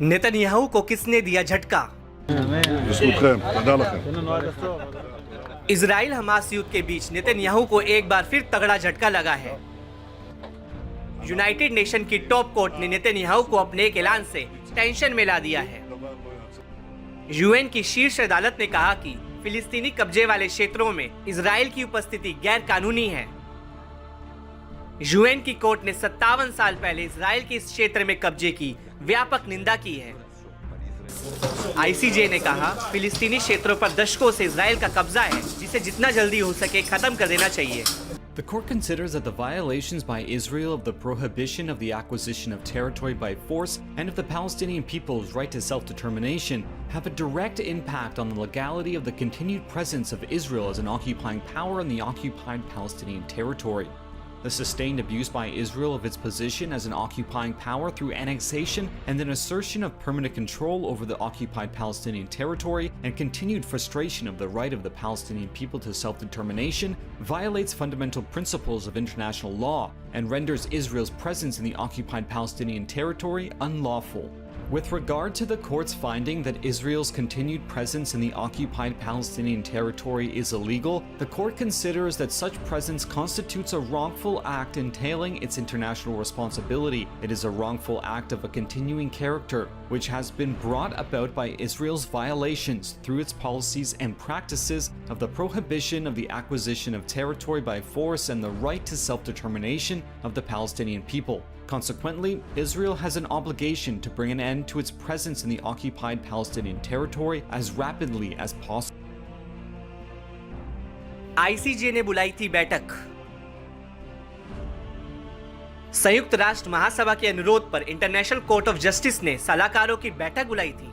Netanyahu को किसने दिया झटका? इजराइल हमास युद्ध के बीच नेतन्याहू को एक बार फिर तगड़ा झटका लगा है। यूनाइटेड नेशन की टॉप कोर्ट ने नेतन्याहू को अपने एक ऐलान से टेंशन में ला दिया है। यूएन की शीर्ष अदालत ने कहा कि फिलिस्तीनी कब्जे वाले क्षेत्रों में इजराइल की उपस्थिति गैर कानूनी है। यूएन की कोर्ट ने 57 साल पहले इजराइल के इस क्षेत्र में कब्जे की व्यापक निंदा की है। आईसीजे ने कहा, फिलिस्तीनी क्षेत्रों पर दशकों से इजराइल का कब्जा है, जिसे जितना जल्दी हो सके खत्म कर देना चाहिए। The court considers that the violations by Israel of the prohibition of the acquisition of territory by force and of the Palestinian people's right to self-determination have a direct impact on the legality of the continued presence of Israel as an occupying power in the occupied Palestinian territory. The sustained abuse by Israel of its position as an occupying power through annexation and then assertion of permanent control over the occupied Palestinian territory and continued frustration of the right of the Palestinian people to self-determination violates fundamental principles of international law and renders Israel's presence in the occupied Palestinian territory unlawful. With regard to the court's finding that Israel's continued presence in the occupied Palestinian territory is illegal, the court considers that such presence constitutes a wrongful act entailing its international responsibility. It is a wrongful act of a continuing character, which has been brought about by Israel's violations through its policies and practices of the prohibition of the acquisition of territory by force and the right to self-determination of the Palestinian people. Consequently, Israel has an obligation to bring an end to its presence in the occupied Palestinian territory as rapidly as possible. ICJ ने बुलाई थी बैठक। संयुक्त राष्ट्र महासभा के अनुरोध पर international court of justice ने सलाहकारों की बैठक बुलाई थी।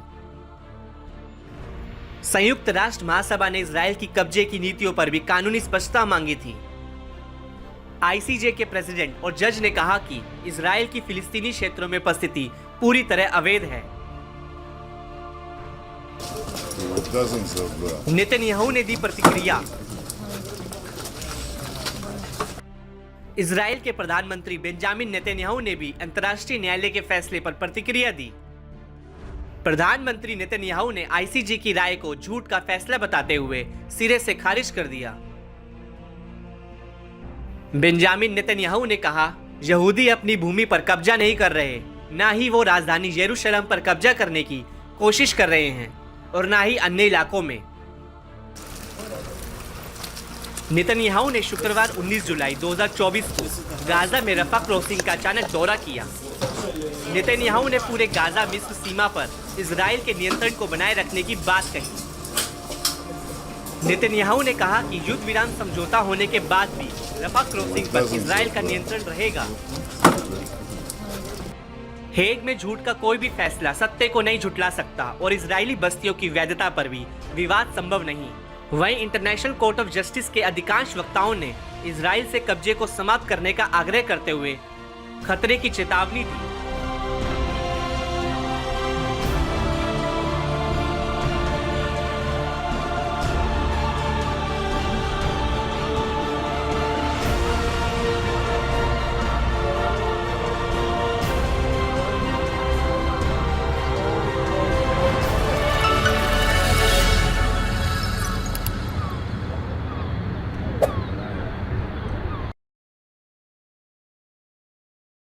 संयुक्त राष्ट्र महासभा ने इजराइल की कब्जे की नीतियों पर भी कानूनी स्पष्टता मांगी थी। आईसीजे के प्रेसिडेंट और जज ने कहा कि इजराइल की फिलिस्तीनी क्षेत्रों में उपस्थिति पूरी तरह अवैध है। नेतन्याहू ने दी प्रतिक्रिया। इजराइल के प्रधानमंत्री बेंजामिन नेतन्याहू ने भी अंतर्राष्ट्रीय न्यायालय के फैसले पर प्रतिक्रिया दी। प्रधानमंत्री नेतन्याहू ने आईसीजे की राय को झूठ का फैसला बताते हुए सिरे से खारिज कर दिया। बेंजामिन नेतन्याहू ने कहा, यहूदी अपनी भूमि पर कब्जा नहीं कर रहे, ना ही वो राजधानी यरूशलेम पर कब्जा करने की कोशिश कर रहे हैं और ना ही अन्य इलाकों में। नेतन्याहू ने शुक्रवार 19 जुलाई 2024 को गाजा में रफा क्रॉसिंग का अचानक दौरा किया। नेतन्याहू ने पूरे गाजा मिस्र सीमा पर इजराइल के नियंत्रण को बनाए रखने की बात कही। नेतन्याहू ने कहा कि युद्ध विराम समझौता होने के बाद भी रफा क्रॉसिंग पर इजराइल का नियंत्रण रहेगा। हेग में झूठ का कोई भी फैसला सत्य को नहीं झुठला सकता और इजरायली बस्तियों की वैधता पर भी विवाद संभव नहीं। वहीं इंटरनेशनल कोर्ट ऑफ जस्टिस के अधिकांश वक्ताओं ने इजराइल से कब्जे को समाप्त करने का आग्रह करते हुए खतरे की चेतावनी दी।